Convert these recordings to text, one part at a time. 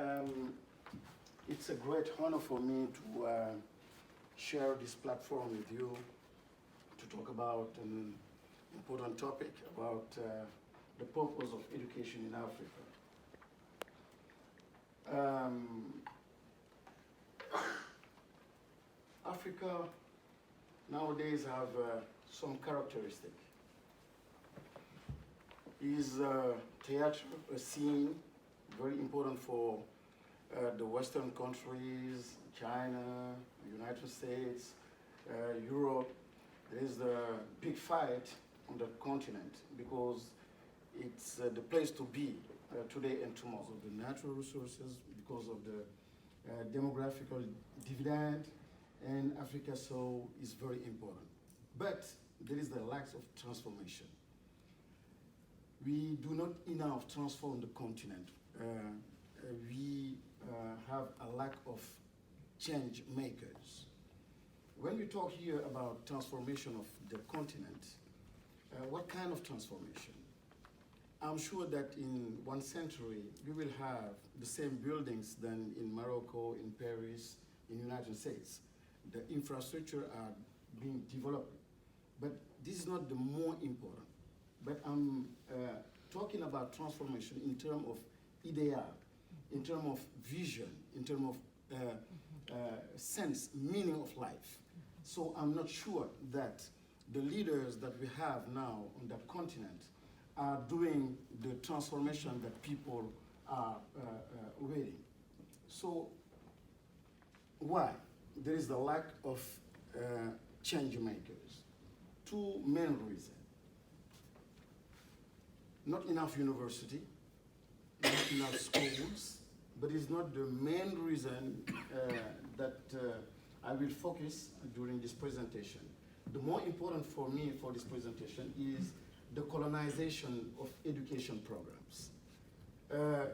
Um, it's a great honor for me to share this platform with you to talk about an important topic about the purpose of education in Africa. Africa nowadays have some characteristics. Is theater a scene very important for the Western countries, China, United States, Europe. There is a big fight on the continent because it's the place to be today and tomorrow. Because of the natural resources, because of the demographical dividend, and Africa so is very important. But there is the lack of transformation. We do not enough transform the continent. We have a lack of change makers. When we talk here about transformation of the continent, what kind of transformation? I'm sure that in 1 century, we will have the same buildings than in Morocco, in Paris, in the United States. The infrastructure are being developed, but this is not the more important. But I'm talking about transformation in terms of ideal, in terms of vision, in terms of sense, meaning of life. So I'm not sure that the leaders that we have now on that continent are doing the transformation that people are waiting. So why? There is the lack of change makers. 2 main reasons. Not enough university, not enough schools, but it's not the main reason that I will focus during this presentation. The more important for me for this presentation is the colonization of education programs. A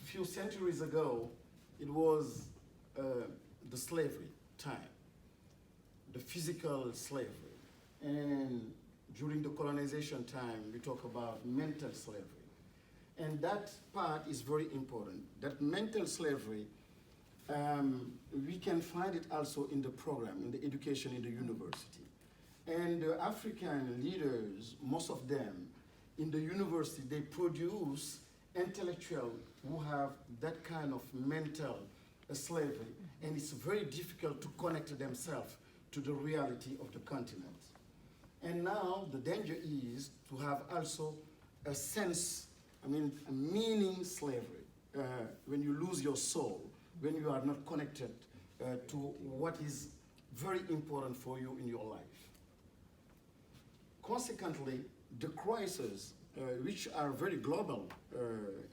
few centuries ago, it was the slavery time, the physical slavery. And during the colonization time, we talk about mental slavery. And that part is very important. That mental slavery, we can find it also in the program, in the education in the university. And the African leaders, most of them, in the university, they produce intellectuals who have that kind of mental slavery. And it's very difficult to connect themselves to the reality of the continent. And now the danger is to have also a sense, a meaning slavery, when you lose your soul, when you are not connected to what is very important for you in your life. Consequently, the crises, which are very global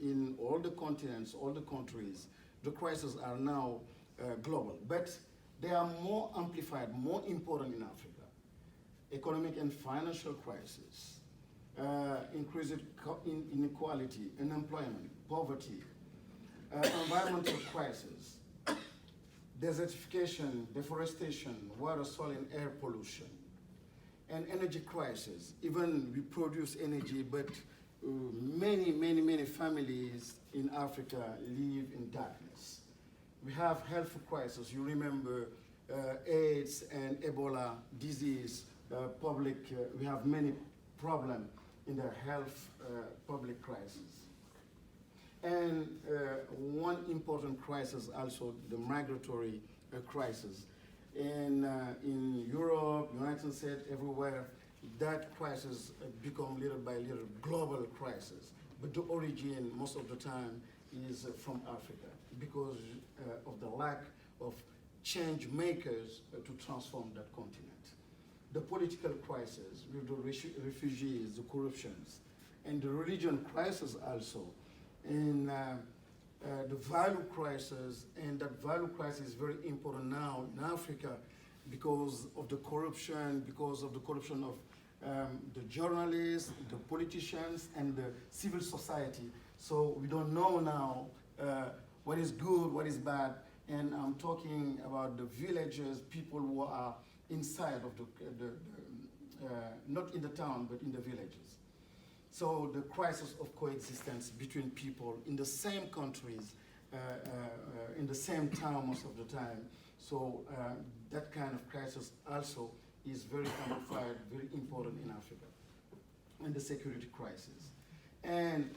in all the continents, all the countries, the crises are now global, but they are more amplified, more important in Africa. Economic and financial crisis, increased inequality, unemployment, poverty, environmental crisis, desertification, deforestation, water, soil, and air pollution, and energy crisis. Even we produce energy, but many families in Africa live in darkness. We have health crisis. You remember AIDS and Ebola disease, we have many problems in the health public crisis. And one important crisis also, the migratory crisis. In Europe, United States, everywhere, that crisis become little by little global crisis. But the origin, most of the time, is from Africa because of the lack of change makers to transform that continent. The political crisis with the refugees, the corruptions, and the religion crisis also, and the value crisis, and that value crisis is very important now in Africa because of the corruption of the journalists, the politicians, and the civil society. So we don't know now what is good, what is bad, and I'm talking about the villages, people who are inside of not in the town, but in the villages. So the crisis of coexistence between people in the same countries, in the same town most of the time. So that kind of crisis also is very amplified, very important in Africa, and the security crisis. And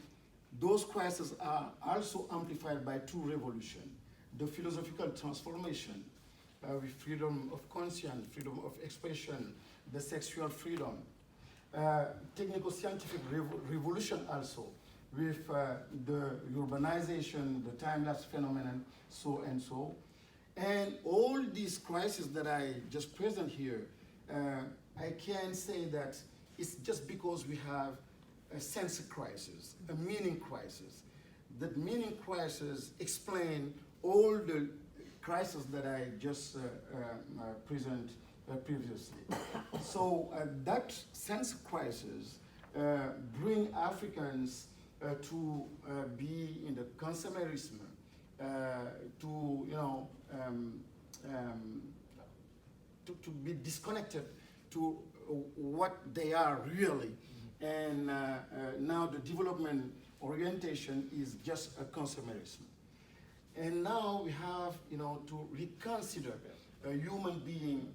those crises are also amplified by two revolutions: the philosophical transformation with freedom of conscience, freedom of expression, the sexual freedom, technical-scientific revolution also with the urbanization, the time-lapse phenomenon, so and so. And all these crises that I just present here, I can say that it's just because we have a sense crisis, a meaning crisis. That meaning crisis explain all the crises that I just present previously. So that sense crisis bring Africans to be in the consumerism, to to be disconnected to what they are really. And now the development orientation is just a consumerism. And now we have, to reconsider a human being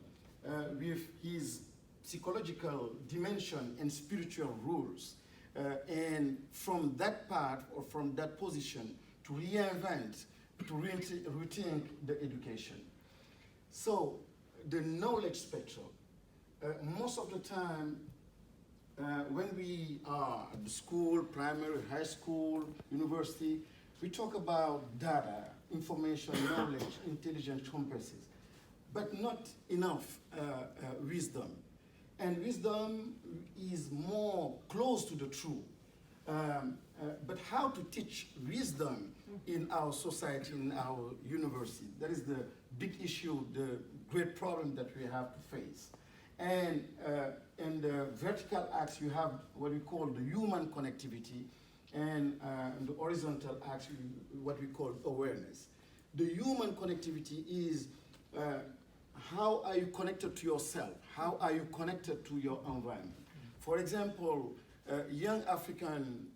with his psychological dimension and spiritual rules. And from that part or from that position to reinvent, to rethink the education. So the knowledge spectrum, most of the time when we are at the school, primary, high school, university, we talk about data, information, knowledge, intelligence, competencies, but not enough wisdom. And wisdom is more close to the truth. But how to teach wisdom in our society, in our university, that is the big issue, the great problem that we have to face. And in the vertical axis, you have what we call the human connectivity, and the horizontal axis, what we call awareness. The human connectivity is how are you connected to yourself? How are you connected to your environment? For example, young African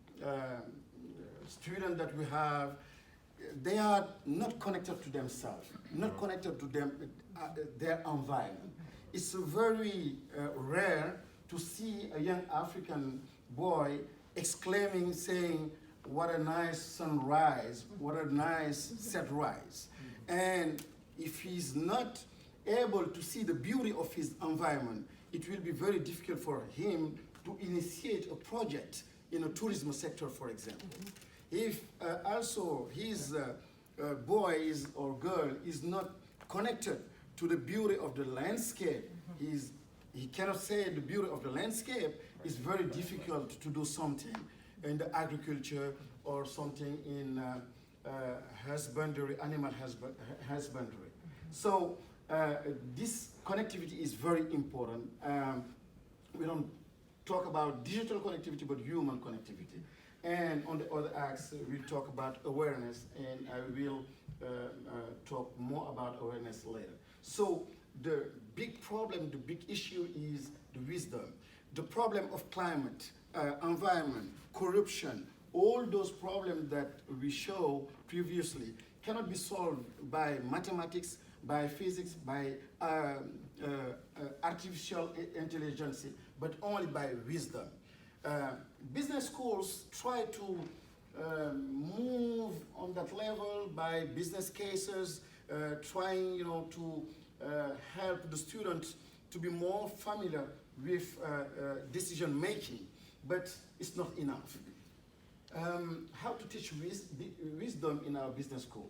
students that we have, they are not connected to themselves, not connected to their environment. It's very rare to see a young African boy exclaiming, saying, "What a nice sunrise, what a nice sunrise." And if he's not able to see the beauty of his environment, it will be very difficult for him to initiate a project in a tourism sector, for example. If also his boy or girl is not connected to the beauty of the landscape, he cannot say the beauty of the landscape, it's very difficult to do something in the agriculture or something in husbandry, animal husbandry. So this connectivity is very important. We don't talk about digital connectivity, but human connectivity. And on the other axis, we'll talk about awareness, and I will talk more about awareness later. So the big problem, the big issue is the wisdom. The problem of climate, environment, corruption, all those problems that we show previously cannot be solved by mathematics, by physics, by artificial intelligence, but only by wisdom. Business schools try to move on that level by business cases, trying to help the students to be more familiar with decision making, but it's not enough. How to teach wisdom in our business school?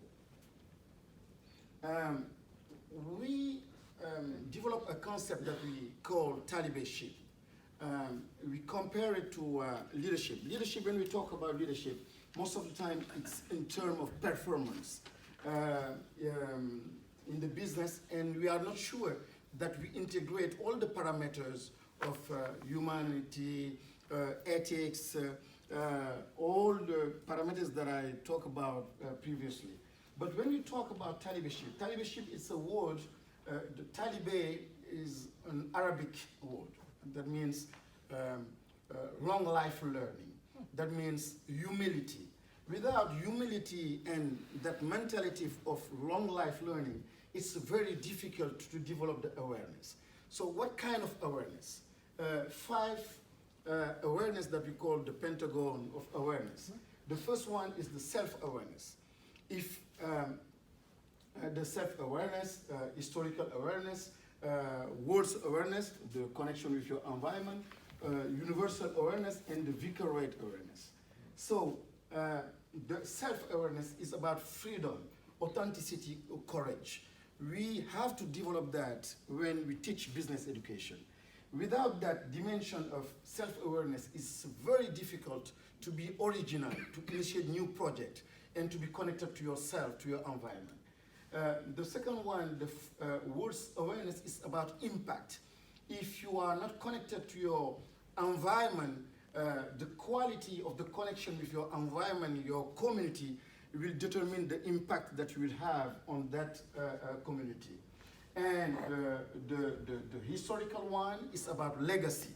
We developed a concept that we call Talibayship. We compare it to leadership. Leadership, when we talk about leadership, most of the time it's in terms of performance in the business, and we are not sure that we integrate all the parameters of humanity, ethics, all the parameters that I talked about previously. But when we talk about Talibayship is a word, the Talibay is an Arabic word. That means long life learning. that means humility. Without humility and that mentality of long life learning, it's very difficult to develop the awareness. So what kind of awareness? Five awareness that we call the pentagon of awareness. The first one is the self-awareness. If the self-awareness, historical awareness, world's awareness, the connection with your environment, universal awareness, and the vicariate awareness. So the self-awareness is about freedom, authenticity, or courage. We have to develop that when we teach business education. Without that dimension of self-awareness, it's very difficult to be original, to initiate new project, and to be connected to yourself, to your environment. The second one, the world's awareness, is about impact. If you are not connected to your environment, the quality of the connection with your environment, your community, will determine the impact that you will have on that community. And the historical one is about legacy.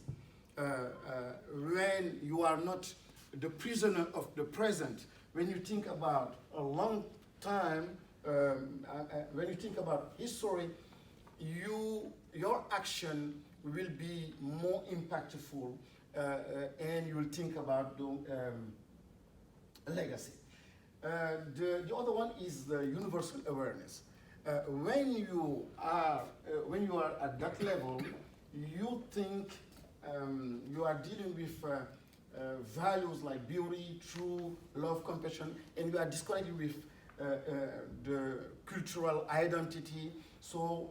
When you are not the prisoner of the present, when you think about a long time, when you think about history, your action will be more impactful, and you will think about the legacy. The other one is the universal awareness. When you are at that level, you think you are dealing with values like beauty, truth, love, compassion, and you are disconnected with the cultural identity. So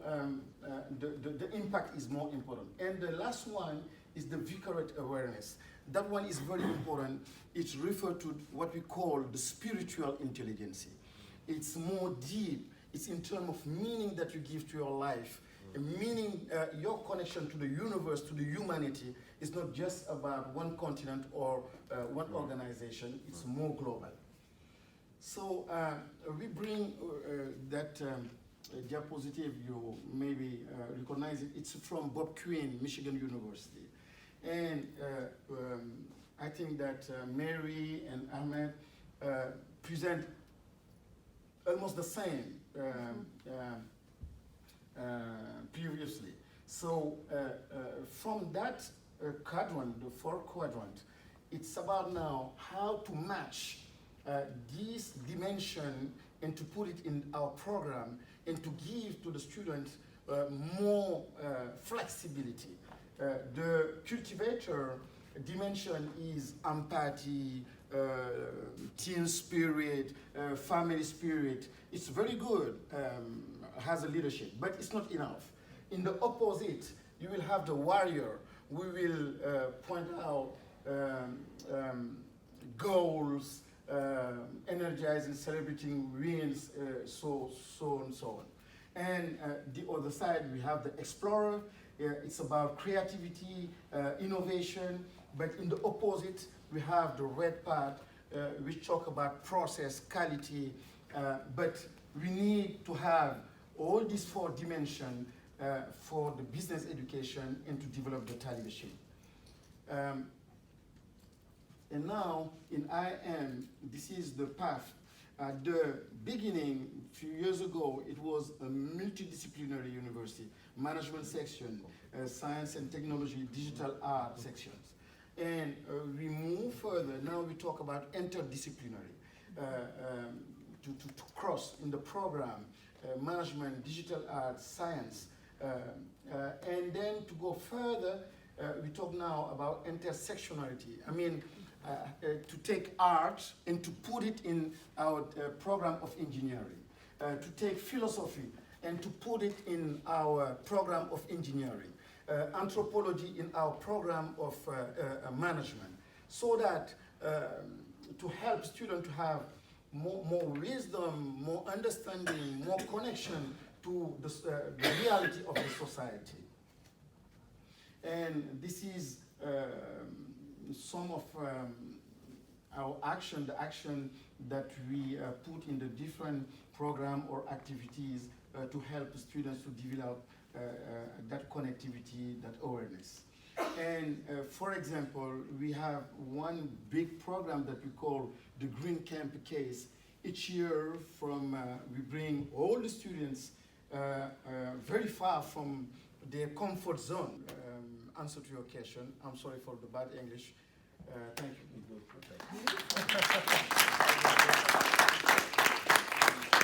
the impact is more important. And the last one is the vicariate awareness. That one is very important. It's referred to what we call the spiritual intelligence. It's more deep. It's in terms of meaning that you give to your life. Meaning your connection to the universe, to the humanity, is not just about one continent or one organization. It's more global. So we bring that diapositive, you maybe recognize it. It's from Bob Quinn, Michigan University. And I think that Mary and Ahmed present almost the same previously. So from that quadrant, the fourth quadrant, it's about now how to match this dimension and to put it in our program and to give to the students more flexibility. The cultivator dimension is empathy, team spirit, family spirit. It's very good, has a leadership, but it's not enough. In the opposite, you will have the warrior. We will point out goals, energizing, celebrating wins, so and so on. And the other side, we have the explorer. It's about creativity, innovation, but in the opposite, we have the red part, which talk about process, quality, but we need to have all these four dimensions for the business education and to develop the Talibayship. And now in IAM, this is the path. At the beginning, a few years ago, it was a multidisciplinary university, management section, science and technology, digital art sections. And we move further. Now we talk about interdisciplinary, to cross in the program, management, digital art, science. And then to go further, we talk now about intersectionality. I mean, to take art and to put it in our program of engineering, to take philosophy and to put it in our program of engineering, anthropology in our program of management, so that to help students to have more wisdom, more understanding, more connection to the reality of the society. And this is some of our action, the action that we put in the different program or activities to help students to develop that connectivity, that awareness. And for example, we have one big program that we call the Green Camp Case. Each year we bring all the students very far from their comfort zone. Answer to your question, I'm sorry for the bad English. Thank you.